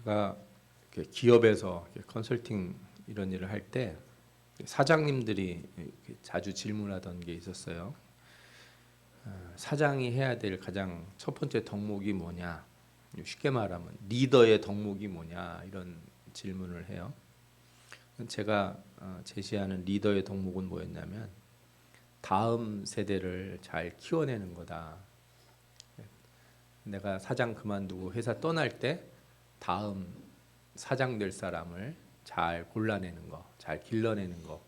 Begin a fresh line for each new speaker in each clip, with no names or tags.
제가 기업에서 컨설팅 이런 일을 할 때 사장님들이 자주 질문하던 게 있었어요. 사장이 해야 될 가장 첫 번째 덕목이 뭐냐? 쉽게 말하면 리더의 덕목이 뭐냐? 이런 질문을 해요. 제가 제시하는 리더의 덕목은 뭐였냐면 다음 세대를 잘 키워내는 거다. 내가 사장 그만두고 회사 떠날 때 다음 사장 될 사람을 잘 골라내는 거, 잘 길러내는 거,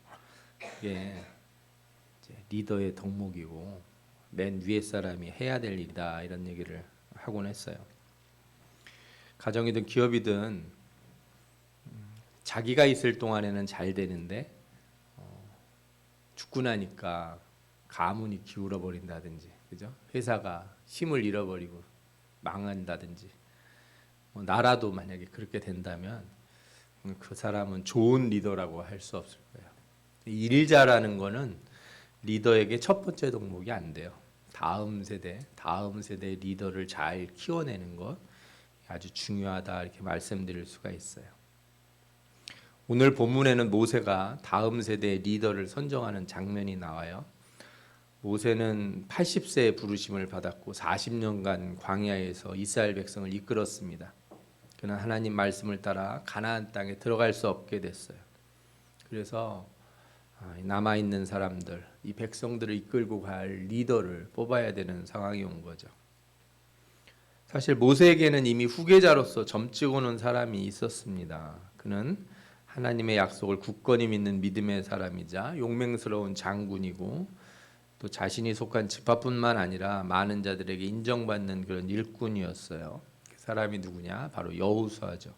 이게 이제 리더의 덕목이고 맨 위에 사람이 해야 될 일이다, 이런 얘기를 하곤 했어요. 가정이든 기업이든 자기가 있을 동안에는 잘 되는데 죽고 나니까 가문이 기울어 버린다든지, 그죠? 회사가 힘을 잃어버리고 망한다든지, 나라도 만약에 그렇게 된다면 그 사람은 좋은 리더라고 할 수 없을 거예요. 일 잘하는 거는 리더에게 첫 번째 덕목이 안 돼요. 다음 세대 리더를 잘 키워내는 것 아주 중요하다, 이렇게 말씀드릴 수가 있어요. 오늘 본문에는 모세가 다음 세대의 리더를 선정하는 장면이 나와요. 모세는 80세에 부르심을 받았고 40년간 광야에서 이스라엘 백성을 이끌었습니다. 그는 하나님 말씀을 따라 가나안 땅에 들어갈 수 없게 됐어요. 그래서 남아있는 사람들, 이 백성들을 이끌고 갈 리더를 뽑아야 되는 상황이 온 거죠. 사실 모세에게는 이미 후계자로서 점찍어 놓은 사람이 있었습니다. 그는 하나님의 약속을 굳건히 믿는 믿음의 사람이자 용맹스러운 장군이고, 또 자신이 속한 지파뿐만 아니라 많은 자들에게 인정받는 그런 일꾼이었어요. 그 사람이 누구냐? 바로 여호수아죠.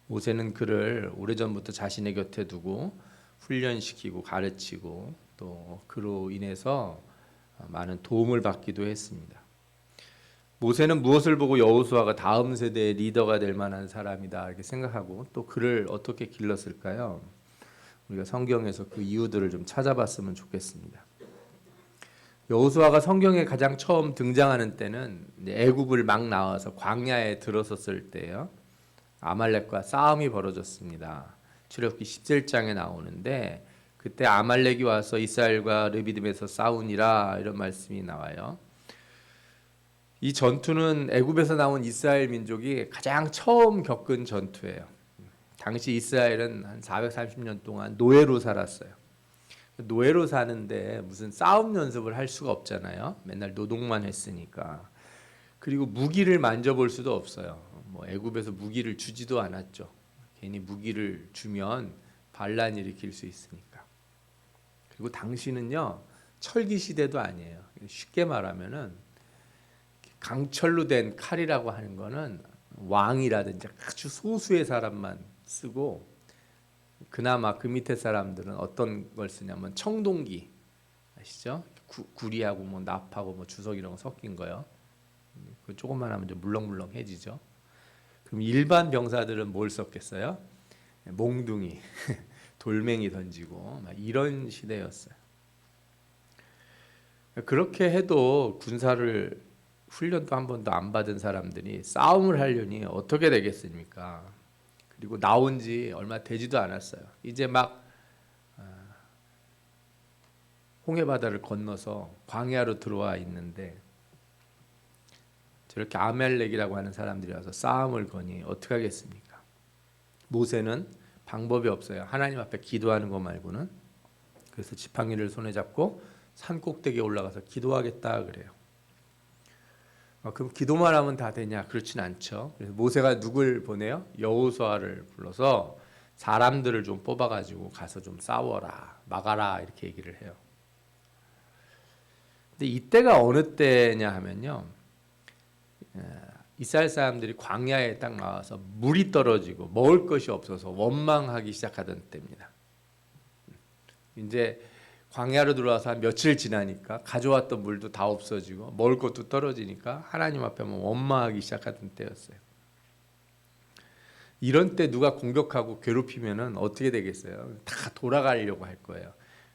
모세는 그를 오래전부터 자신의 곁에 두고 훈련시키고 가르치고, 또 그로 인해서 많은 도움을 받기도 했습니다. 모세는 무엇을 보고 여호수아가 다음 세대의 리더가 될 만한 사람이다, 이렇게 생각하고 또 그를 어떻게 길렀을까요? 우리가 성경에서 그 이유들을 좀 찾아봤으면 좋겠습니다. 여호수아가 성경에 가장 처음 등장하는 때는 애굽을 막 나와서 광야에 들어섰을 때예요. 아말렉과 싸움이 벌어졌습니다. 출애굽기 17장에 나오는데, 그때 아말렉이 와서 이스라엘과 르비딤에서 싸우니라, 이런 말씀이 나와요. 이 전투는 애굽에서 나온 이스라엘 민족이 가장 처음 겪은 전투예요. 당시 이스라엘은 한 430년 동안 노예로 살았어요. 노예로 사는데 무슨 싸움 연습을 할 수가 없잖아요. 맨날 노동만 했으니까. 그리고 무기를 만져볼 수도 없어요. 애굽에서 무기를 주지도 않았죠. 괜히 무기를 주면 반란 일으킬 수 있으니까. 그리고 당시는요, 철기 시대도 아니에요. 쉽게 말하면은 강철로 된 칼이라고 하는 거는 왕이라든지 아주 소수의 사람만 쓰고, 그나마 그 밑에 사람들은 어떤 걸 쓰냐면 청동기 아시죠? 구리하고 뭐 납하고 뭐 주석 이런 거 섞인 거요. 그 조금만 하면 좀 물렁물렁해지죠. 그럼 일반 병사들은 뭘 썼겠어요? 몽둥이, 돌멩이 던지고 막 이런 시대였어요. 그렇게 해도 군사를 훈련도 한 번도 안 받은 사람들이 싸움을 하려니 어떻게 되겠습니까? 그리고 나온 지 얼마 되지도 않았어요. 이제 막 홍해 바다를 건너서 광야로 들어와 있는데 저렇게 아말렉이라고 하는 사람들이 와서 싸움을 거니 어떻게 하겠습니까? 모세는 방법이 없어요. 하나님 앞에 기도하는 것 말고는. 그래서 지팡이를 손에 잡고 산 꼭대기에 올라가서 기도하겠다 그래요. 그럼 기도만 하면 다 되냐? 그렇진 않죠. 그래서 모세가 누굴 보내요? 여호수아를 불러서 사람들을 좀 뽑아가지고 가서 좀 싸워라, 막아라, 이렇게 얘기를 해요. 근데 이때가 어느 때냐 하면요, 이스라엘 사람들이 광야에 딱 나와서 물이 떨어지고 먹을 것이 없어서 원망하기 시작하던 때입니다. 이제 광야로 들어와서 한 며칠 지나니까 가져왔던 물도 다 없어지고 먹을 것도 떨어지니까 하나님 앞에 원망하기 시작하던 때였어요. 이런 때 누가 공격하고 괴롭히면은 어떻게 되겠어요? 다 돌아가려고 할 거예요.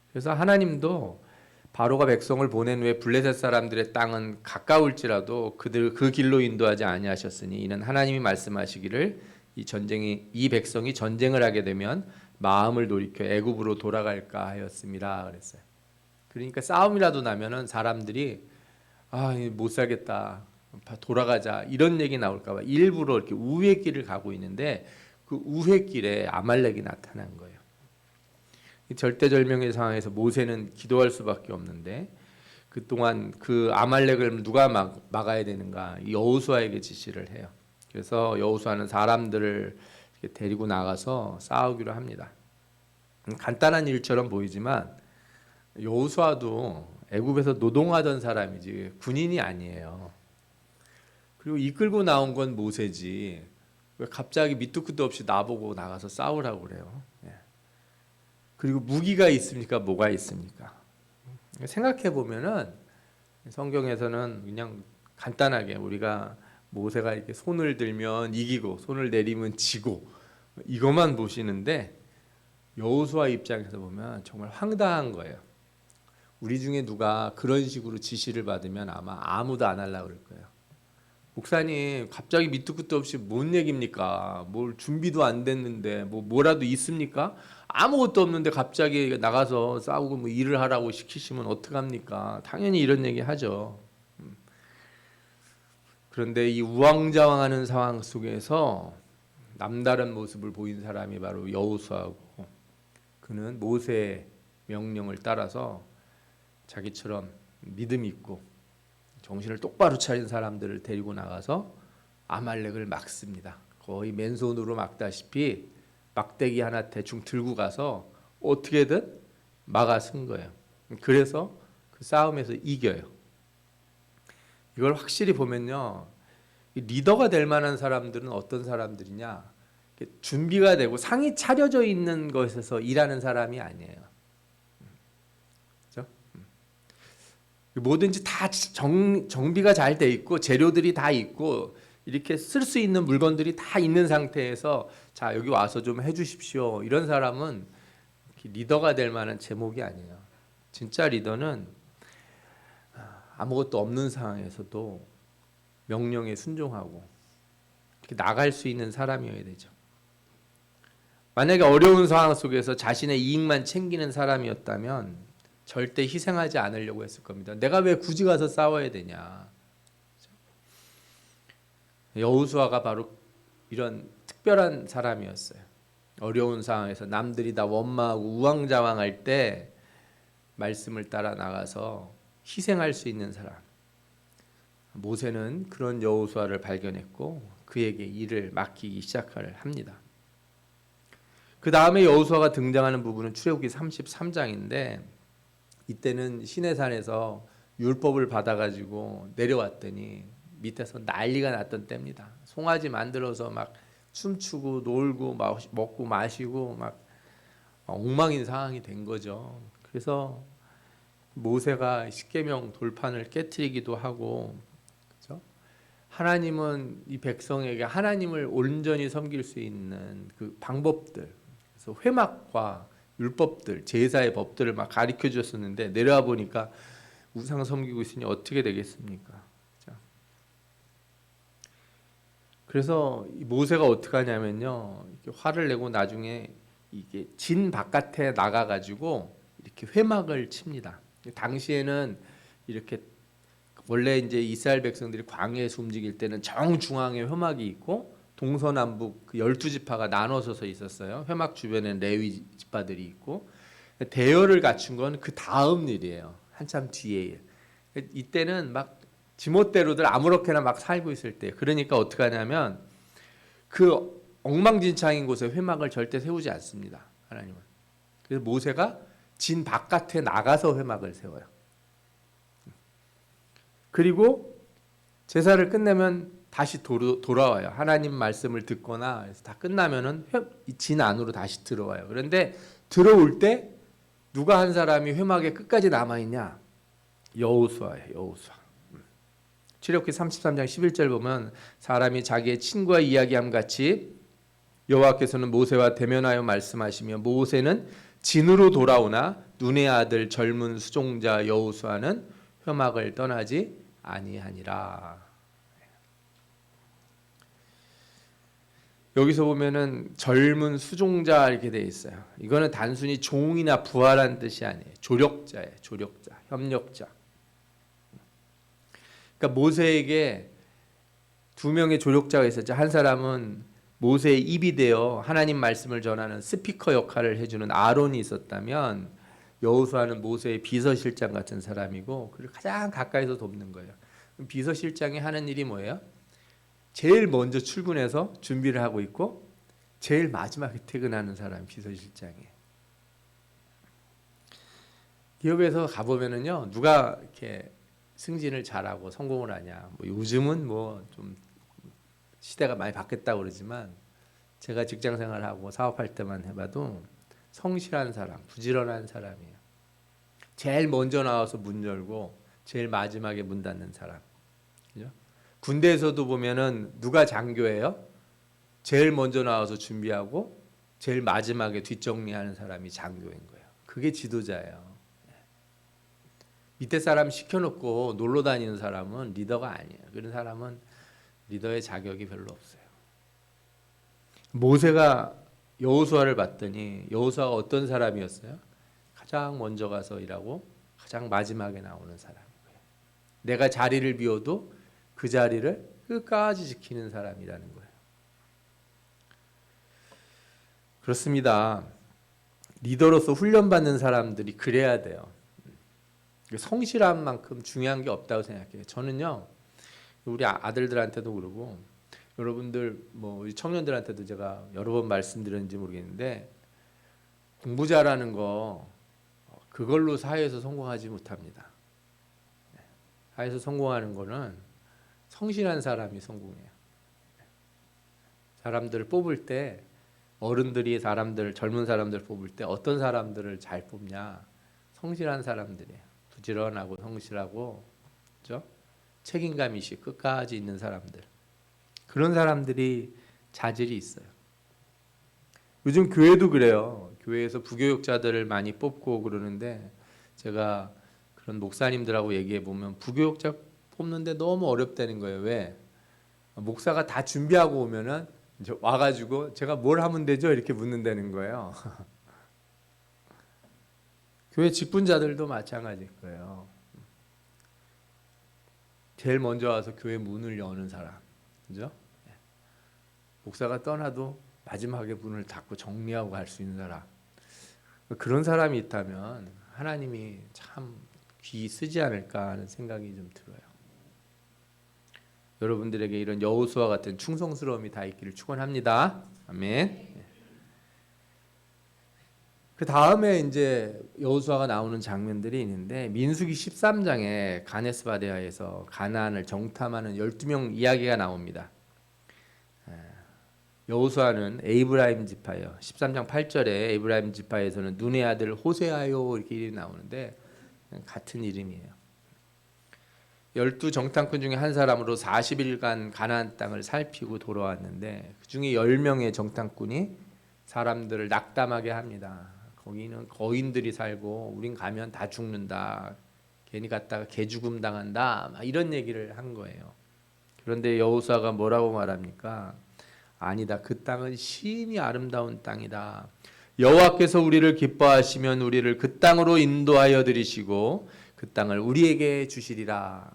그래서 하나님도 바로가 백성을 보낸 후에 블레셋 사람들의 땅은 가까울지라도 그들 그 길로 인도하지 아니하셨으니 이는 하나님이 말씀하시기를 이 백성이 전쟁을 하게 되면 마음을 돌이켜 애굽으로 돌아갈까 하였습니다. 그랬어요. 그러니까 싸움이라도 나면은 사람들이 못 살겠다, 돌아가자 이런 얘기 나올까 봐 일부러 이렇게 우회 길을 가고 있는데 그 우회 길에 아말렉이 나타난 거예요. 절대절명의 상황에서 모세는 기도할 수밖에 없는데 그동안 그 아말렉을 누가 막아야 되는가? 여호수아에게 지시를 해요. 그래서 여호수아는 사람들을 이렇게 데리고 나가서 싸우기로 합니다. 간단한 일처럼 보이지만 여호수아도 애굽에서 노동하던 사람이지 군인이 아니에요. 그리고 이끌고 나온 건 모세지 왜 갑자기 밑도 끝도 없이 나보고 나가서 싸우라고 그래요. 그리고 무기가 있습니까? 뭐가 있습니까? 생각해 보면은 성경에서는 그냥 간단하게 우리가 모세가 이렇게 손을 들면 이기고 손을 내리면 지고 이것만 보시는데 여호수아 입장에서 보면 정말 황당한 거예요. 우리 중에 누가 그런 식으로 지시를 받으면 아마 아무도 안 하려고 그럴 거예요. 목사님 갑자기 밑도 끝도 없이 뭔 얘기입니까? 뭘 준비도 안 됐는데 뭐라도 있습니까? 아무것도 없는데 갑자기 나가서 싸우고 뭐 일을 하라고 시키시면 어떡합니까? 당연히 이런 얘기 하죠. 그런데 이 우왕좌왕하는 상황 속에서 남다른 모습을 보인 사람이 바로 여호수아고 그는 모세의 명령을 따라서 자기처럼 믿음 있고 정신을 똑바로 차린 사람들을 데리고 나가서 아말렉을 막습니다. 거의 맨손으로 막다시피 막대기 하나 대충 들고 가서 어떻게든 막아선 거예요. 그래서 그 싸움에서 이겨요. 이걸 확실히 보면요, 리더가 될 만한 사람들은 어떤 사람들이냐, 준비가 되고 상이 차려져 있는 것에서 일하는 사람이 아니에요. 그렇죠? 뭐든지 다 정비가 잘 돼 있고 재료들이 다 있고 이렇게 쓸 수 있는 물건들이 다 있는 상태에서 자 여기 와서 좀 해주십시오. 이런 사람은 리더가 될 만한 제목이 아니에요. 진짜 리더는 아무것도 없는 상황에서도 명령에 순종하고 이렇게 나갈 수 있는 사람이어야 되죠. 만약에 어려운 상황 속에서 자신의 이익만 챙기는 사람이었다면 절대 희생하지 않으려고 했을 겁니다. 내가 왜 굳이 가서 싸워야 되냐. 여호수아가 바로 이런 특별한 사람이었어요. 어려운 상황에서 남들이 다 원망하고 우왕좌왕할 때 말씀을 따라 나가서 희생할 수 있는 사람. 모세는 그런 여호수아를 발견했고 그에게 일을 맡기기 시작을 합니다. 그 다음에 여호수아가 등장하는 부분은 출애굽기 33장인데 이때는 시내산에서 율법을 받아가지고 내려왔더니 밑에서 난리가 났던 때입니다. 송아지 만들어서 막 춤추고 놀고 막 먹고 마시고 막 엉망인 상황이 된 거죠. 그래서 모세가 십계명 돌판을 깨트리기도 하고, 그렇죠? 하나님은 이 백성에게 하나님을 온전히 섬길 수 있는 그 방법들, 그래서 회막과 율법들, 제사의 법들을 막 가르쳐 줬었는데 내려와 보니까 우상 섬기고 있으니 어떻게 되겠습니까? 그래서 모세가 어떻게 하냐면요, 이렇게 화를 내고 나중에 이게 진 바깥에 나가 가지고 이렇게 회막을 칩니다. 당시에는 이렇게 원래 이제 이스라엘 백성들이 광야에서 움직일 때는 정중앙에 회막이 있고 동서남북 그 12지파가 나눠서서 있었어요. 회막 주변에는 레위 지파들이 있고 대열을 갖춘 건 그 다음 일이에요. 한참 뒤에 일. 이때는 막 지멋대로들 아무렇게나 막 살고 있을 때, 그러니까 어떻게 하냐면 그 엉망진창인 곳에 회막을 절대 세우지 않습니다. 하나님은. 그래서 모세가 진 바깥에 나가서 회막을 세워요. 그리고 제사를 끝내면 다시 돌아와요. 하나님 말씀을 듣거나 해서 다 끝나면은 진 안으로 다시 들어와요. 그런데 들어올 때 누가 한 사람이 회막에 끝까지 남아 있냐? 여호수아예요. 여호수아. 출애굽기 33장 11절 보면 사람이 자기의 친구와 이야기함 같이 여호와께서는 모세와 대면하여 말씀하시며 모세는 진으로 돌아오나 눈의 아들 젊은 수종자 여호수아는 회막을 떠나지 아니하니라. 여기서 보면은 젊은 수종자 이렇게 돼 있어요. 이거는 단순히 종이나 부하라는 뜻이 아니에요. 조력자예요. 조력자, 협력자. 그러니까 모세에게 두 명의 조력자가 있었죠. 한 사람은 모세의 입이 되어 하나님 말씀을 전하는 스피커 역할을 해주는 아론이 있었다면, 여호수아는 모세의 비서실장 같은 사람이고 그를 가장 가까이서 돕는 거예요. 비서실장이 하는 일이 뭐예요? 제일 먼저 출근해서 준비를 하고 있고 제일 마지막에 퇴근하는 사람이 비서실장이에요. 기업에서 가보면은요, 누가 이렇게 승진을 잘하고 성공을 하냐. 뭐 요즘은 뭐 좀 시대가 많이 바뀌었다고 그러지만, 제가 직장 생활하고 사업할 때만 해봐도 성실한 사람, 부지런한 사람이에요. 제일 먼저 나와서 문 열고 제일 마지막에 문 닫는 사람. 그죠? 군대에서도 보면은 누가 장교예요? 제일 먼저 나와서 준비하고 제일 마지막에 뒷정리하는 사람이 장교인 거예요. 그게 지도자예요. 밑에 사람 시켜놓고 놀러 다니는 사람은 리더가 아니에요. 그런 사람은 리더의 자격이 별로 없어요. 모세가 여호수아를 봤더니 여호수아가 어떤 사람이었어요? 가장 먼저 가서 일하고 가장 마지막에 나오는 사람인 거예요. 내가 자리를 비워도 그 자리를 끝까지 지키는 사람이라는 거예요. 그렇습니다. 리더로서 훈련받는 사람들이 그래야 돼요. 성실한 만큼 중요한 게 없다고 생각해요. 저는요, 우리 아들들한테도 그러고 여러분들 뭐 우리 청년들한테도 제가 여러 번 말씀드렸는지 모르겠는데, 공부 잘하는 거 그걸로 사회에서 성공하지 못합니다. 사회에서 성공하는 거는 성실한 사람이 성공해요. 사람들을 뽑을 때, 어른들이 사람들, 젊은 사람들 뽑을 때 어떤 사람들을 잘 뽑냐? 성실한 사람들이에요. 부지런하고 성실하고, 그렇죠? 책임감 의식 끝까지 있는 사람들. 그런 사람들이 자질이 있어요. 요즘 교회도 그래요. 교회에서 부교육자들을 많이 뽑고 그러는데, 제가 그런 목사님들하고 얘기해 보면 부교육자 뽑는데 너무 어렵다는 거예요. 왜? 목사가 다 준비하고 오면은 이제 와가지고 제가 뭘 하면 되죠? 이렇게 묻는다는 거예요. 교회 직분자들도 마찬가지일 거예요. 제일 먼저 와서 교회 문을 여는 사람, 그죠? 목사가 떠나도 마지막에 문을 닫고 정리하고 갈 수 있는 사람. 그런 사람이 있다면 하나님이 참 귀 쓰지 않을까 하는 생각이 좀 들어요. 여러분들에게 이런 여호수아 같은 충성스러움이 다 있기를 축원합니다. 아멘. 그 다음에 이제 여호수아가 나오는 장면들이 있는데, 민수기 13장에 가네스 바네아에서 가나안을 정탐하는 12명 이야기가 나옵니다. 여호수아는 에이브라임 지파예요. 13장 8절에 에이브라임 지파에서는 눈의 아들 호세아요 이렇게 이름이 나오는데 같은 이름이에요. 12 정탐꾼 중에 한 사람으로 40일간 가나안 땅을 살피고 돌아왔는데, 그 중에 10명의 정탐꾼이 사람들을 낙담하게 합니다. 거기는 거인들이 살고 우린 가면 다 죽는다. 괜히 갔다가 개죽음 당한다. 막 이런 얘기를 한 거예요. 그런데 여호수아가 뭐라고 말합니까? 아니다. 그 땅은 심히 아름다운 땅이다. 여호와께서 우리를 기뻐하시면 우리를 그 땅으로 인도하여 들이시고 그 땅을 우리에게 주시리라.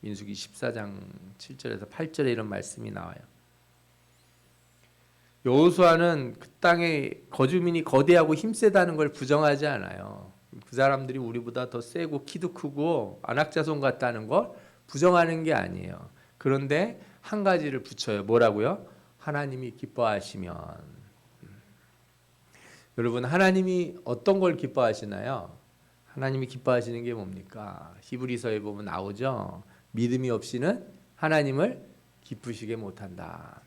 민수기 14장 7절에서 8절에 이런 말씀이 나와요. 여호수아는 그 땅의 거주민이 거대하고 힘세다는 걸 부정하지 않아요. 그 사람들이 우리보다 더 세고 키도 크고 안악자손 같다는 걸 부정하는 게 아니에요. 그런데 한 가지를 붙여요. 뭐라고요? 하나님이 기뻐하시면. 여러분, 하나님이 어떤 걸 기뻐하시나요? 하나님이 기뻐하시는 게 뭡니까? 히브리서에 보면 나오죠. 믿음이 없이는 하나님을 기쁘시게 못한다.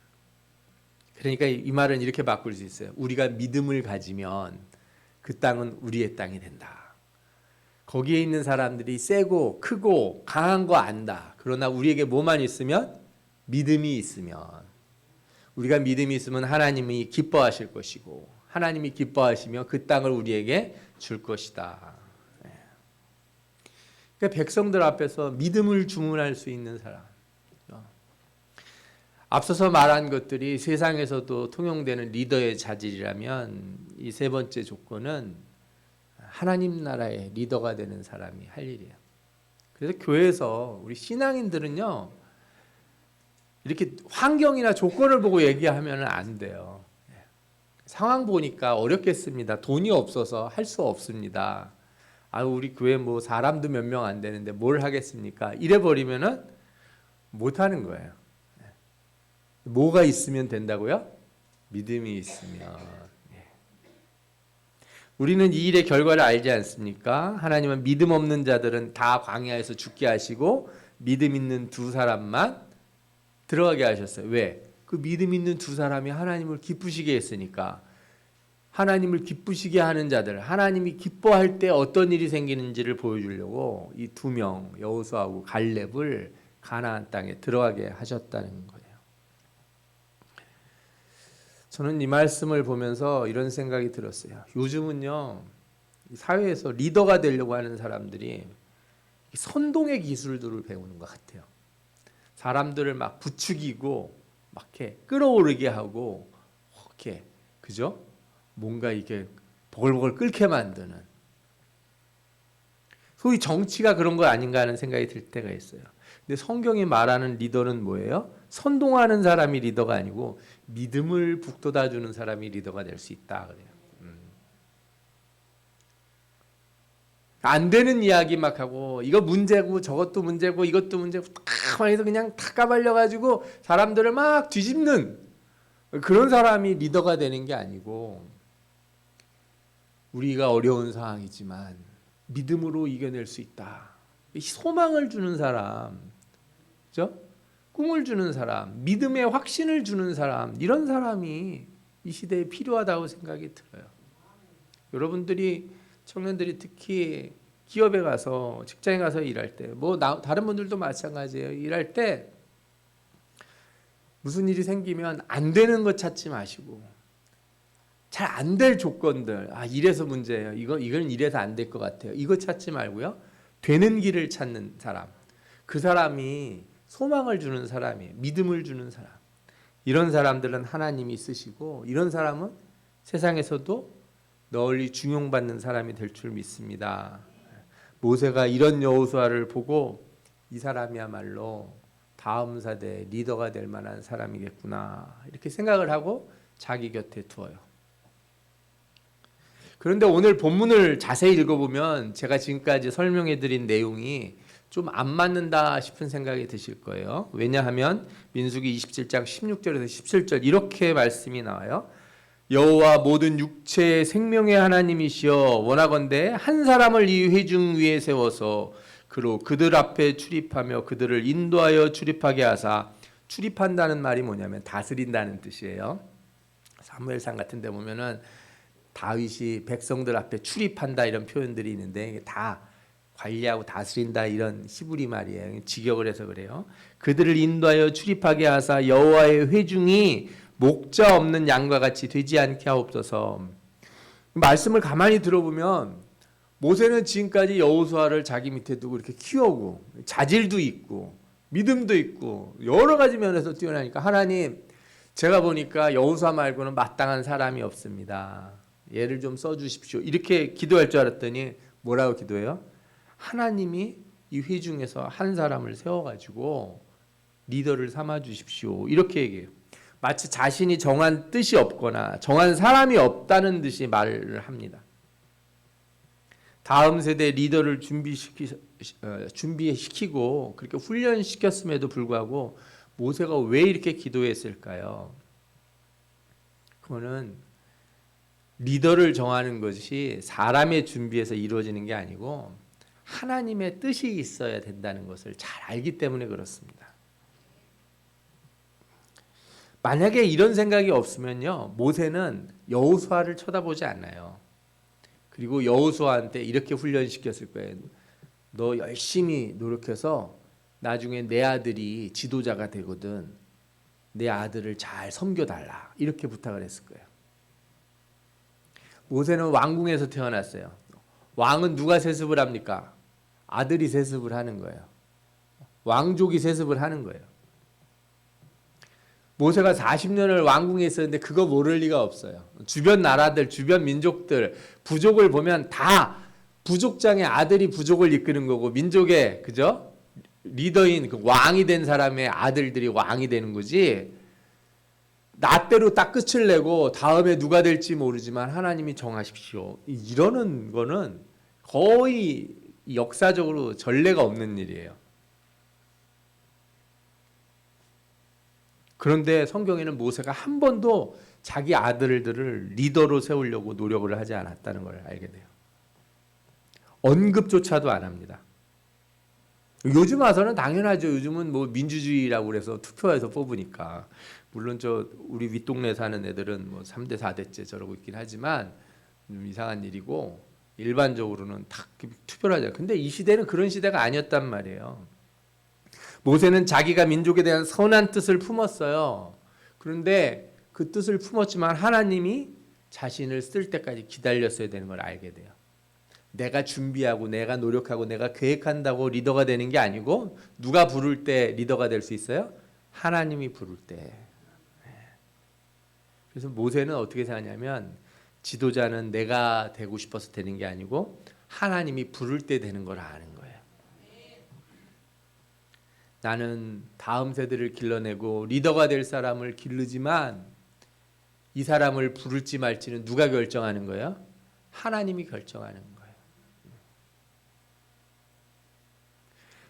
그러니까 이 말은 이렇게 바꿀 수 있어요. 우리가 믿음을 가지면 그 땅은 우리의 땅이 된다. 거기에 있는 사람들이 세고 크고 강한 거 안다. 그러나 우리에게 뭐만 있으면? 믿음이 있으면, 우리가 믿음이 있으면 하나님이 기뻐하실 것이고, 하나님이 기뻐하시면 그 땅을 우리에게 줄 것이다. 그러니까 백성들 앞에서 믿음을 주문할 수 있는 사람. 앞서서 말한 것들이 세상에서도 통용되는 리더의 자질이라면 이 세 번째 조건은 하나님 나라의 리더가 되는 사람이 할 일이에요. 그래서 교회에서 우리 신앙인들은요, 이렇게 환경이나 조건을 보고 얘기하면 안 돼요. 상황 보니까 어렵겠습니다. 돈이 없어서 할 수 없습니다. 우리 교회 뭐 사람도 몇 명 안 되는데 뭘 하겠습니까? 이래 버리면은 못 하는 거예요. 뭐가 있으면 된다고요? 믿음이 있으면. 우리는 이 일의 결과를 알지 않습니까? 하나님은 믿음 없는 자들은 다 광야에서 죽게 하시고 믿음 있는 두 사람만 들어가게 하셨어요. 왜? 그 믿음 있는 두 사람이 하나님을 기쁘시게 했으니까. 하나님을 기쁘시게 하는 자들, 하나님이 기뻐할 때 어떤 일이 생기는지를 보여주려고 이 두 명, 여호수아하고 갈렙을 가나안 땅에 들어가게 하셨다는 거예요. 저는 이 말씀을 보면서 이런 생각이 들었어요. 요즘은요, 사회에서 리더가 되려고 하는 사람들이 선동의 기술들을 배우는 것 같아요. 사람들을 막 부추기고 막 이렇게 끌어오르게 하고 이렇게, 그죠? 뭔가 이게 보글보글 끓게 만드는, 소위 정치가 그런 거 아닌가 하는 생각이 들 때가 있어요. 근데 성경이 말하는 리더는 뭐예요? 선동하는 사람이 리더가 아니고 믿음을 북돋아주는 사람이 리더가 될 수 있다 그래요. 안 되는 이야기 막 하고 이거 문제고 저것도 문제고 이것도 문제고 딱 해서 그냥 다 까발려가지고 사람들을 막 뒤집는 그런 사람이 리더가 되는 게 아니고, 우리가 어려운 상황이지만 믿음으로 이겨낼 수 있다. 소망을 주는 사람, 그죠? 꿈을 주는 사람, 믿음의 확신을 주는 사람, 이런 사람이 이 시대에 필요하다고 생각이 들어요. 여러분들이, 청년들이 특히 기업에 가서, 직장에 가서 일할 때, 다른 분들도 마찬가지예요. 일할 때 무슨 일이 생기면 안 되는 것 찾지 마시고, 잘 안 될 조건들, 이래서 문제예요. 이건 이래서 안 될 것 같아요. 이거 찾지 말고요. 되는 길을 찾는 사람, 그 사람이 소망을 주는 사람이에요. 믿음을 주는 사람. 이런 사람들은 하나님이 쓰시고, 이런 사람은 세상에서도 널리 중용받는 사람이 될 줄 믿습니다. 모세가 이런 여호수아를 보고 이 사람이야말로 다음 세대 리더가 될 만한 사람이겠구나, 이렇게 생각을 하고 자기 곁에 두어요. 그런데 오늘 본문을 자세히 읽어보면 제가 지금까지 설명해드린 내용이 좀 안 맞는다 싶은 생각이 드실 거예요. 왜냐하면 민수기 27장 16절에서 17절 이렇게 말씀이 나와요. 여호와 모든 육체의 생명의 하나님이시여, 원하건대 한 사람을 이 회중 위에 세워서 그로 그들 앞에 출입하며 그들을 인도하여 출입하게 하사, 출입한다는 말이 뭐냐면 다스린다는 뜻이에요. 사무엘상 같은 데 보면은 다윗이 백성들 앞에 출입한다 이런 표현들이 있는데 다 관리하고 다스린다 이런 히브리 말이에요. 직역을 해서 그래요. 그들을 인도하여 출입하게 하사 여호와의 회중이 목자 없는 양과 같이 되지 않게 하옵소서. 말씀을 가만히 들어보면 모세는 지금까지 여호수아를 자기 밑에 두고 이렇게 키우고 자질도 있고 믿음도 있고 여러 가지 면에서 뛰어나니까, 하나님, 제가 보니까 여호수아 말고는 마땅한 사람이 없습니다. 얘를 좀 써주십시오. 이렇게 기도할 줄 알았더니 뭐라고 기도해요? 하나님이 이 회중에서 한 사람을 세워가지고 리더를 삼아 주십시오. 이렇게 얘기해요. 마치 자신이 정한 뜻이 없거나 정한 사람이 없다는 듯이 말을 합니다. 다음 세대 리더를 준비시키고 그렇게 훈련시켰음에도 불구하고 모세가 왜 이렇게 기도했을까요? 그거는 리더를 정하는 것이 사람의 준비에서 이루어지는 게 아니고 하나님의 뜻이 있어야 된다는 것을 잘 알기 때문에 그렇습니다. 만약에 이런 생각이 없으면요, 모세는 여호수아를 쳐다보지 않아요. 그리고 여호수아한테 이렇게 훈련시켰을 거예요. 너 열심히 노력해서 나중에 내 아들이 지도자가 되거든, 내 아들을 잘 섬겨달라, 이렇게 부탁을 했을 거예요. 모세는 왕궁에서 태어났어요. 왕은 누가 세습을 합니까? 아들이 세습을 하는 거예요. 왕족이 세습을 하는 거예요. 모세가 40년을 왕궁에 있었는데 그거 모를 리가 없어요. 주변 나라들, 주변 민족들, 부족을 보면 다 부족장의 아들이 부족을 이끄는 거고, 민족의 그죠? 리더인 그 왕이 된 사람의 아들들이 왕이 되는 거지. 나때로 딱 끝을 내고 다음에 누가 될지 모르지만 하나님이 정하십시오. 이러는 거는 거의 역사적으로 전례가 없는 일이에요. 그런데 성경에는 모세가 한 번도 자기 아들들을 리더로 세우려고 노력을 하지 않았다는 걸 알게 돼요. 언급조차도 안 합니다. 요즘 와서는 당연하죠. 요즘은 뭐 민주주의라고 그래서 투표해서 뽑으니까. 물론 우리 윗동네 사는 애들은 뭐 3대 4대째 저러고 있긴 하지만 좀 이상한 일이고, 일반적으로는 다 투표를 하죠. 근데 이 시대는 그런 시대가 아니었단 말이에요. 모세는 자기가 민족에 대한 선한 뜻을 품었어요. 그런데 그 뜻을 품었지만 하나님이 자신을 쓸 때까지 기다렸어야 되는 걸 알게 돼요. 내가 준비하고 내가 노력하고 내가 계획한다고 리더가 되는 게 아니고, 누가 부를 때 리더가 될 수 있어요? 하나님이 부를 때. 그래서 모세는 어떻게 생각하냐면, 지도자는 내가 되고 싶어서 되는 게 아니고 하나님이 부를 때 되는 걸 아는 거예요. 나는 다음 세대를 길러내고 리더가 될 사람을 기르지만 이 사람을 부를지 말지는 누가 결정하는 거예요? 하나님이 결정하는 거예요.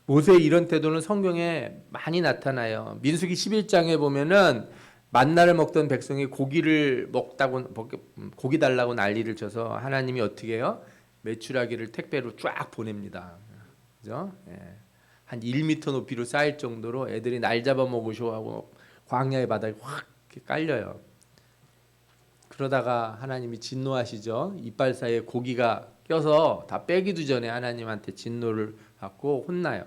모세의 이런 태도는 성경에 많이 나타나요. 민수기 11장에 보면은 만나를 먹던 백성이 고기를 먹다고, 고기 달라고 난리를 쳐서 하나님이 어떻게 해요? 메추라기를 택배로 쫙 보냅니다. 그죠? 예. 한 1m 높이로 쌓일 정도로 애들이 날 잡아먹으셔 하고 광야의 바닥에 확 깔려요. 그러다가 하나님이 진노하시죠. 이빨 사이에 고기가 껴서 다 빼기도 전에 하나님한테 진노를 받고 혼나요.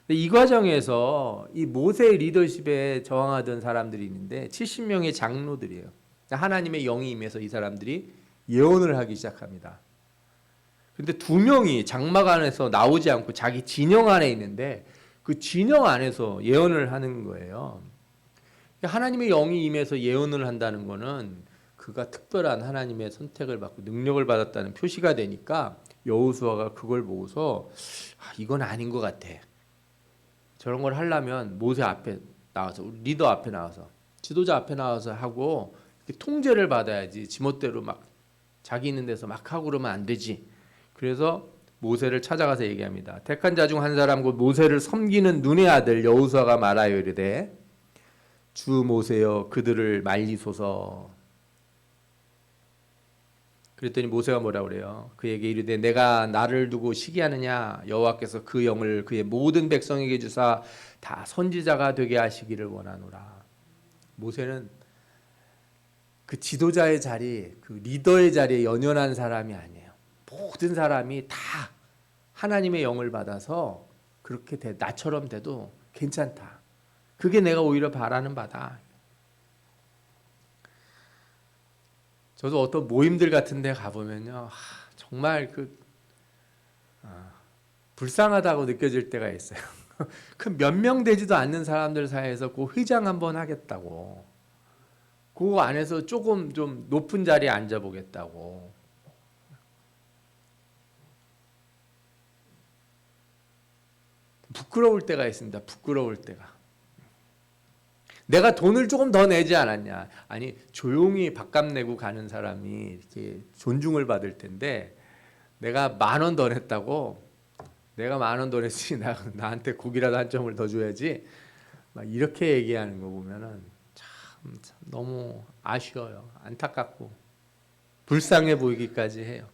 근데 이 과정에서 이 모세의 리더십에 저항하던 사람들이 있는데 70명의 장로들이에요. 하나님의 영이 임해서 이 사람들이 예언을 하기 시작합니다. 근데 2명이 장막 안에서 나오지 않고 자기 진영 안에 있는데 그 진영 안에서 예언을 하는 거예요. 하나님의 영이 임해서 예언을 한다는 거는 그가 특별한 하나님의 선택을 받고 능력을 받았다는 표시가 되니까 여호수아가 그걸 보고서 이건 아닌 것 같아. 저런 걸 하려면 모세 앞에 나와서, 리더 앞에 나와서, 지도자 앞에 나와서 하고 통제를 받아야지, 지멋대로 막 자기 있는 데서 막 하고 그러면 안 되지. 그래서 모세를 찾아가서 얘기합니다. 택한 자 중 한 사람 곧 모세를 섬기는 눈의 아들 여호수아가 말하여 이르되, 주 모세여 그들을 말리소서. 그랬더니 모세가 뭐라 그래요? 그에게 이르되 내가 나를 두고 시기하느냐? 여호와께서 그 영을 그의 모든 백성에게 주사 다 선지자가 되게 하시기를 원하노라. 모세는 그 지도자의 자리, 그 리더의 자리에 연연한 사람이 아니에요. 모든 사람이 다 하나님의 영을 받아서 그렇게 나처럼 돼도 괜찮다. 그게 내가 오히려 바라는 바다. 저도 어떤 모임들 같은 데 가보면요, 정말 불쌍하다고 느껴질 때가 있어요. 그 몇 명 되지도 않는 사람들 사이에서 그 회장 한번 하겠다고, 그 안에서 조금 좀 높은 자리에 앉아보겠다고. 부끄러울 때가 있습니다. 부끄러울 때가. 내가 돈을 조금 더 내지 않았냐? 아니, 조용히 밥값 내고 가는 사람이 이렇게 존중을 받을 텐데, 내가 10,000원 더 냈다고, 내가 10,000원 더 냈으니 나한테 고기라도 한 점을 더 줘야지, 막 이렇게 얘기하는 거 보면은 참 너무 아쉬워요. 안타깝고 불쌍해 보이기까지 해요.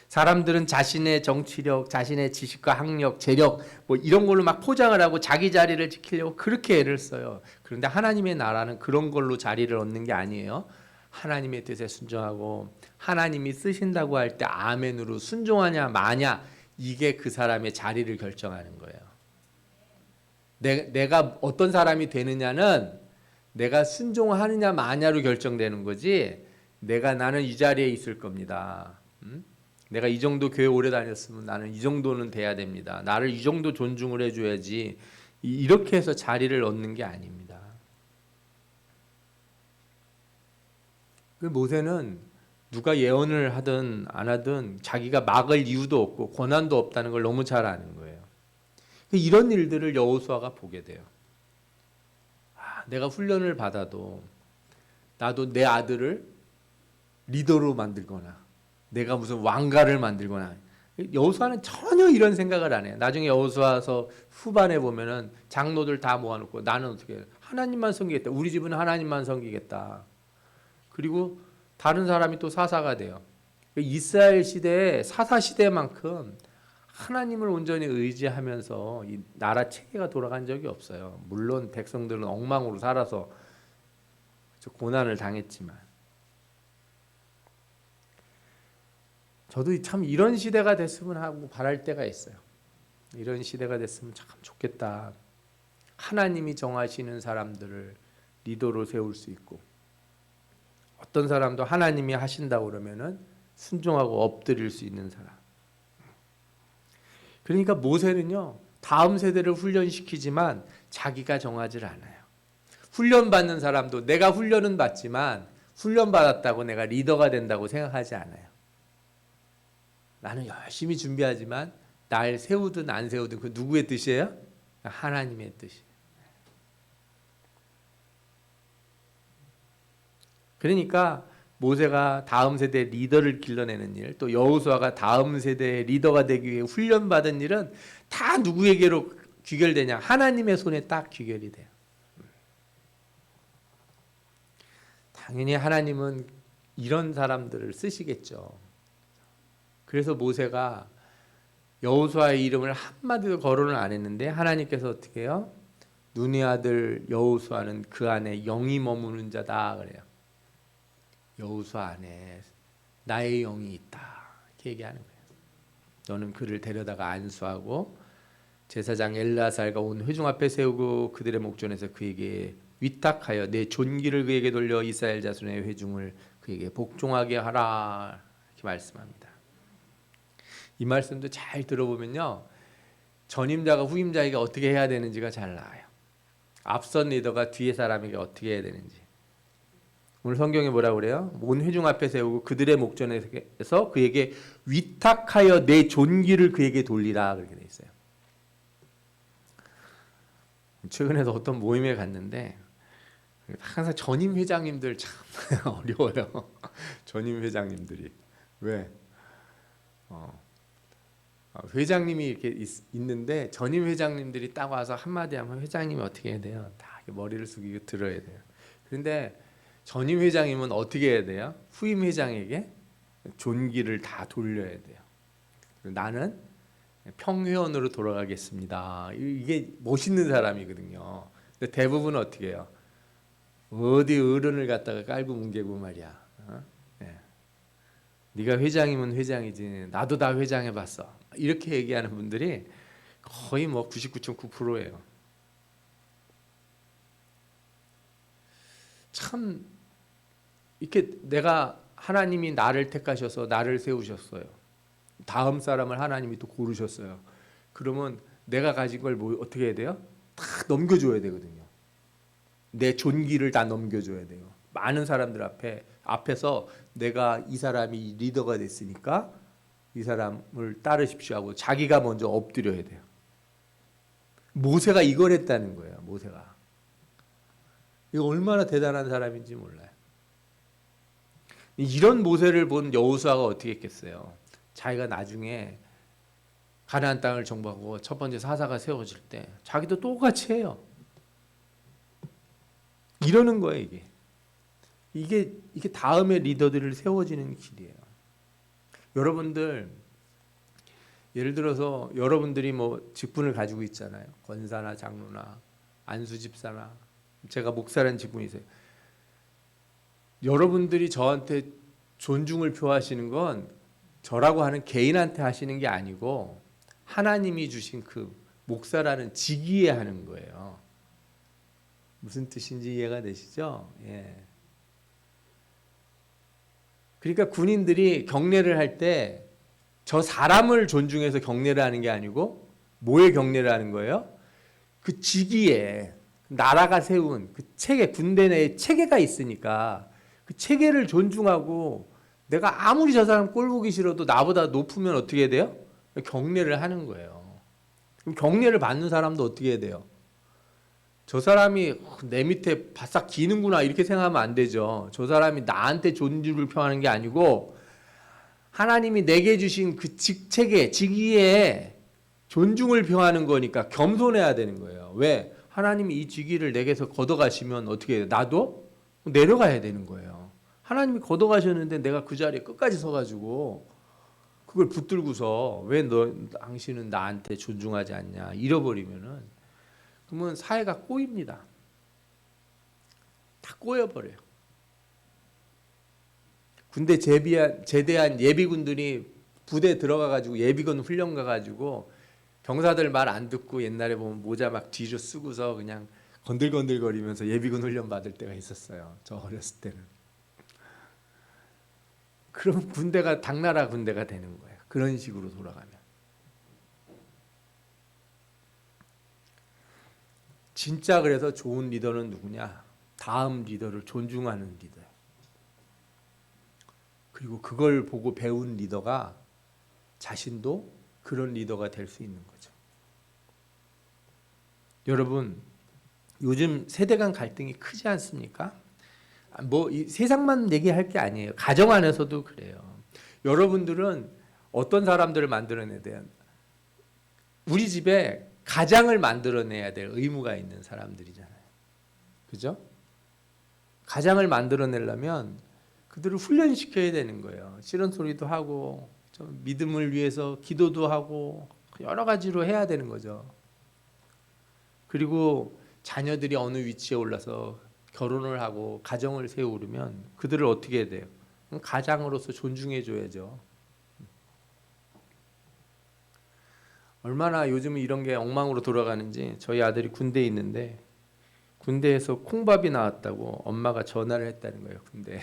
사람들은 자신의 정치력, 자신의 지식과 학력, 재력 뭐 이런 걸로 막 포장을 하고 자기 자리를 지키려고 그렇게 애를 써요. 그런데 하나님의 나라는 그런 걸로 자리를 얻는 게 아니에요. 하나님의 뜻에 순종하고 하나님이 쓰신다고 할 때 아멘으로 순종하냐 마냐, 이게 그 사람의 자리를 결정하는 거예요. 내가 어떤 사람이 되느냐는 내가 순종하느냐 마냐로 결정되는 거지, 나는 이 자리에 있을 겁니다. 내가 이 정도 교회 오래 다녔으면 나는 이 정도는 돼야 됩니다. 나를 이 정도 존중을 해줘야지. 이렇게 해서 자리를 얻는 게 아닙니다. 그 모세는 누가 예언을 하든 안 하든 자기가 막을 이유도 없고 권한도 없다는 걸 너무 잘 아는 거예요. 이런 일들을 여호수아가 보게 돼요. 내가 훈련을 받아도 나도 내 아들을 리더로 만들거나 내가 무슨 왕가를 만들거나, 여호수아는 전혀 이런 생각을 안 해요. 나중에 여호수아서 후반에 보면은 장로들 다 모아놓고 나는 어떻게 해요? 하나님만 섬기겠다. 우리 집은 하나님만 섬기겠다. 그리고 다른 사람이 또 사사가 돼요. 이스라엘 시대에 사사 시대만큼 하나님을 온전히 의지하면서 이 나라 체계가 돌아간 적이 없어요. 물론 백성들은 엉망으로 살아서 고난을 당했지만, 저도 참 이런 시대가 됐으면 하고 바랄 때가 있어요. 이런 시대가 됐으면 참 좋겠다. 하나님이 정하시는 사람들을 리더로 세울 수 있고, 어떤 사람도 하나님이 하신다고 그러면은 순종하고 엎드릴 수 있는 사람. 그러니까 모세는요, 다음 세대를 훈련시키지만 자기가 정하질 않아요. 훈련받는 사람도 내가 훈련은 받지만 훈련받았다고 내가 리더가 된다고 생각하지 않아요. 나는 열심히 준비하지만 날 세우든 안 세우든 그 누구의 뜻이에요? 하나님의 뜻이에요. 그러니까 모세가 다음 세대 리더를 길러내는 일, 또 여호수아가 다음 세대의 리더가 되기 위해 훈련받은 일은 다 누구에게로 귀결되냐? 하나님의 손에 딱 귀결이 돼요. 당연히 하나님은 이런 사람들을 쓰시겠죠. 그래서 모세가 여호수아의 이름을 한마디도 거론을 안 했는데 하나님께서 어떻게 해요? 눈의 아들 여호수아는 그 안에 영이 머무는 자다 그래요. 여호수아 안에 나의 영이 있다 이렇게 얘기하는 거예요. 너는 그를 데려다가 안수하고 제사장 엘르아살과 온 회중 앞에 세우고 그들의 목전에서 그에게 위탁하여 내 존귀를 그에게 돌려 이스라엘 자손의 회중을 그에게 복종하게 하라 이렇게 말씀합니다. 이 말씀도 잘 들어보면요, 전임자가 후임자에게 어떻게 해야 되는지가 잘 나와요. 앞선 리더가 뒤에 사람에게 어떻게 해야 되는지. 오늘 성경에 뭐라고 그래요? 온 회중 앞에 세우고 그들의 목전에서 그에게 위탁하여 내 존귀를 그에게 돌리라 그렇게 돼 있어요. 최근에도 어떤 모임에 갔는데 항상 전임 회장님들 참 어려워요. 전임 회장님들이 왜? 회장님이 이렇게 있는데 전임 회장님들이 딱 와서 한마디 하면 회장님이 어떻게 해야 돼요? 다 머리를 숙이고 들어야 돼요. 그런데 전임 회장님은 어떻게 해야 돼요? 후임 회장에게 존귀를 다 돌려야 돼요. 나는 평회원으로 돌아가겠습니다. 이게 멋있는 사람이거든요. 근데 대부분은 어떻게 해요? 어디 어른을 갖다가 깔고 뭉개고 말이야. 네. 네가 회장이면 회장이지 나도 다 회장해봤어. 이렇게 얘기하는 분들이 거의 뭐 99.9%예요. 참 이렇게 내가 하나님이 나를 택하셔서 나를 세우셨어요. 다음 사람을 하나님이 또 고르셨어요. 그러면 내가 가진 걸 뭐 어떻게 해야 돼요? 다 넘겨줘야 되거든요. 내 존귀를 다 넘겨줘야 돼요. 많은 사람들 앞에서 내가 이 사람이 리더가 됐으니까 이 사람을 따르십시오 하고 자기가 먼저 엎드려야 돼요. 모세가 이걸 했다는 거예요. 모세가. 이거 얼마나 대단한 사람인지 몰라요. 이런 모세를 본 여호수아가 어떻게 했겠어요? 자기가 나중에 가나안 땅을 정복하고 첫 번째 사사가 세워질 때 자기도 똑같이 해요. 이러는 거예요, 이게 다음의 리더들을 세워지는 길이에요. 여러분들 예를 들어서 여러분들이 뭐 직분을 가지고 있잖아요. 권사나 장로나 안수집사나 제가 목사라는 직분이 있어요. 여러분들이 저한테 존중을 표하시는 건 저라고 하는 개인한테 하시는 게 아니고 하나님이 주신 그 목사라는 직위에 하는 거예요. 무슨 뜻인지 이해가 되시죠? 예. 그러니까 군인들이 경례를 할 때 저 사람을 존중해서 경례를 하는 게 아니고 뭐에 경례를 하는 거예요? 그 직위에 나라가 세운 그 체계, 군대 내에 체계가 있으니까 그 체계를 존중하고 내가 아무리 저 사람 꼴 보기 싫어도 나보다 높으면 어떻게 돼요? 경례를 하는 거예요. 그럼 경례를 받는 사람도 어떻게 해야 돼요? 저 사람이 내 밑에 바싹 기는구나 이렇게 생각하면 안 되죠. 저 사람이 나한테 존중을 표하는 게 아니고 하나님이 내게 주신 그 직책에 직위에 존중을 표하는 거니까 겸손해야 되는 거예요. 왜? 하나님이 이 직위를 내게서 걷어가시면 어떻게 해요? 나도 내려가야 되는 거예요. 하나님이 걷어가셨는데 내가 그 자리에 끝까지 서가지고 그걸 붙들고서 왜 당신은 나한테 존중하지 않냐 잃어버리면은 그러면 사회가 꼬입니다. 다 꼬여버려요. 군대 제대한 예비군들이 부대 들어가가지고 예비군 훈련 가가지고 병사들 말 안 듣고 옛날에 보면 모자 막 뒤로 쓰고서 그냥 건들건들거리면서 예비군 훈련 받을 때가 있었어요. 저 어렸을 때는. 그럼 군대가 당나라 군대가 되는 거예요. 그런 식으로 돌아가면. 진짜 그래서 좋은 리더는 누구냐? 다음 리더를 존중하는 리더예요. 그리고 그걸 보고 배운 리더가 자신도 그런 리더가 될 수 있는 거죠. 여러분, 요즘 세대 간 갈등이 크지 않습니까? 뭐 이 세상만 얘기할 게 아니에요. 가정 안에서도 그래요. 여러분들은 어떤 사람들을 만들어내야 돼요? 우리 집에 가장을 만들어내야 될 의무가 있는 사람들이잖아요. 그죠? 가장을 만들어내려면 그들을 훈련시켜야 되는 거예요. 싫은 소리도 하고 좀 믿음을 위해서 기도도 하고 여러 가지로 해야 되는 거죠. 그리고 자녀들이 어느 위치에 올라서 결혼을 하고 가정을 세우려면 그들을 어떻게 해야 돼요? 가장으로서 존중해 줘야죠. 얼마나 요즘 이런 게 엉망으로 돌아가는지 저희 아들이 군대에 있는데 군대에서 콩밥이 나왔다고 엄마가 전화를 했다는 거예요. 군대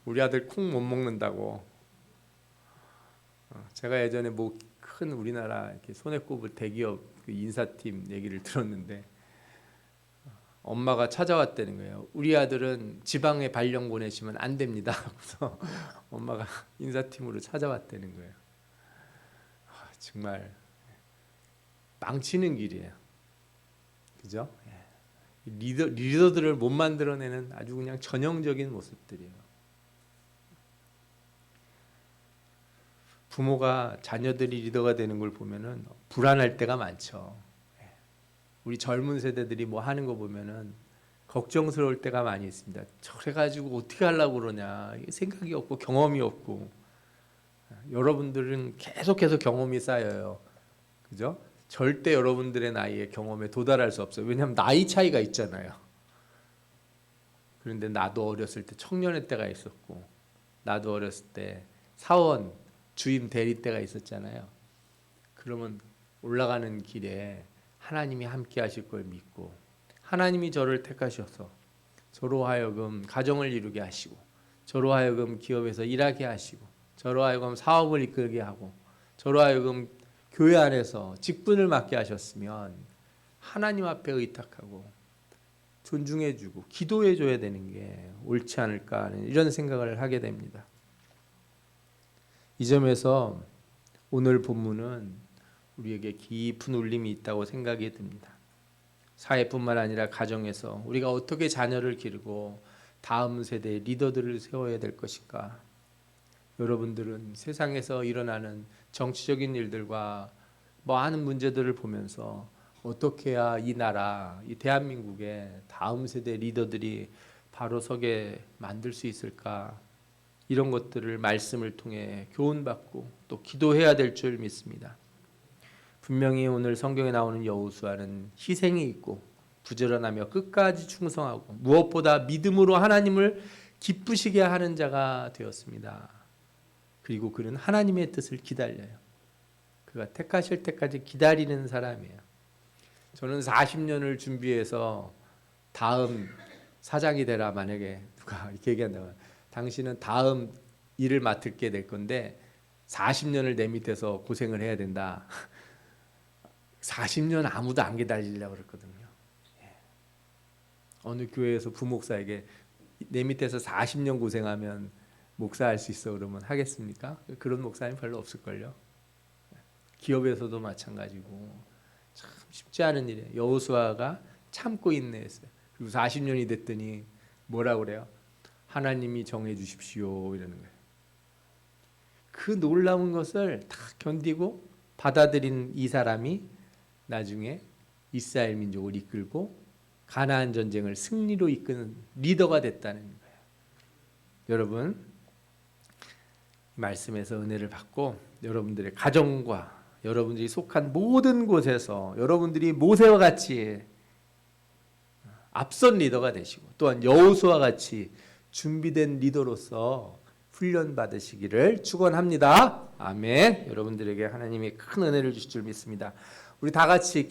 우리 아들 콩 못 먹는다고. 제가 예전에 뭐 큰 우리나라 이렇게 손에 꼽을 대기업 그 인사팀 얘기를 들었는데 엄마가 찾아왔다는 거예요. 우리 아들은 지방에 발령 보내시면 안 됩니다. 그래서 엄마가 인사팀으로 찾아왔다는 거예요. 정말 망치는 길이에요. 그죠? 리더들을 못 만들어내는 아주 그냥 전형적인 모습들이에요. 부모가 자녀들이 리더가 되는 걸 보면은 불안할 때가 많죠. 우리 젊은 세대들이 뭐 하는 거 보면은 걱정스러울 때가 많이 있습니다. 저래 가지고 어떻게 하려고 그러냐. 생각이 없고 경험이 없고. 여러분들은 계속해서 경험이 쌓여요. 그죠? 절대 여러분들의 나이에 경험에 도달할 수 없어요. 왜냐하면 나이 차이가 있잖아요. 그런데 나도 어렸을 때 청년의 때가 있었고 나도 어렸을 때 사원 주임 대리 때가 있었잖아요. 그러면 올라가는 길에 하나님이 함께 하실 걸 믿고 하나님이 저를 택하셔서 저로 하여금 가정을 이루게 하시고 저로 하여금 기업에서 일하게 하시고 저로 하여금 사업을 이끌게 하고 저로 하여금 교회 안에서 직분을 맡게 하셨으면 하나님 앞에 의탁하고 존중해주고 기도해줘야 되는 게 옳지 않을까 하는 이런 생각을 하게 됩니다. 이 점에서 오늘 본문은 우리에게 깊은 울림이 있다고 생각이 듭니다. 사회뿐만 아니라 가정에서 우리가 어떻게 자녀를 기르고 다음 세대의 리더들을 세워야 될 것인가. 여러분들은 세상에서 일어나는 정치적인 일들과 많은 문제들을 보면서 어떻게 해야 이 나라, 이 대한민국의 다음 세대 리더들이 바로 서게 만들 수 있을까? 이런 것들을 말씀을 통해 교훈받고 또 기도해야 될 줄 믿습니다. 분명히 오늘 성경에 나오는 여호수아는 희생이 있고 부지런하며 끝까지 충성하고 무엇보다 믿음으로 하나님을 기쁘시게 하는 자가 되었습니다. 그리고 그는 하나님의 뜻을 기다려요. 그가 택하실 때까지 기다리는 사람이에요. 저는 40년을 준비해서 다음 사장이 되라 만약에 누가 이렇게 얘기한다면 당신은 다음 일을 맡게 될 건데 40년을 내 밑에서 고생을 해야 된다. 40년 아무도 안 기다리려고 그랬거든요. 어느 교회에서 부목사에게 내 밑에서 40년 고생하면 목사할 수 있어 그러면 하겠습니까? 그런 목사님 별로 없을걸요. 기업에서도 마찬가지고 참 쉽지 않은 일이에요. 여호수아가 참고 인내했어요. 그리고 40년이 됐더니 뭐라고 그래요? 하나님이 정해 주십시오 이러는 거예요. 그 놀라운 것을 다 견디고 받아들인 이 사람이 나중에 이스라엘 민족을 이끌고 가나안 전쟁을 승리로 이끄는 리더가 됐다는 거예요. 여러분, 말씀에서 은혜를 받고 여러분들의 가정과 여러분들이 속한 모든 곳에서 여러분들이 모세와 같이 앞선 리더가 되시고 또한 여호수아와 같이 준비된 리더로서 훈련 받으시기를 축원합니다. 아멘. 여러분들에게 하나님이 큰 은혜를 주실 줄 믿습니다. 우리 다 같이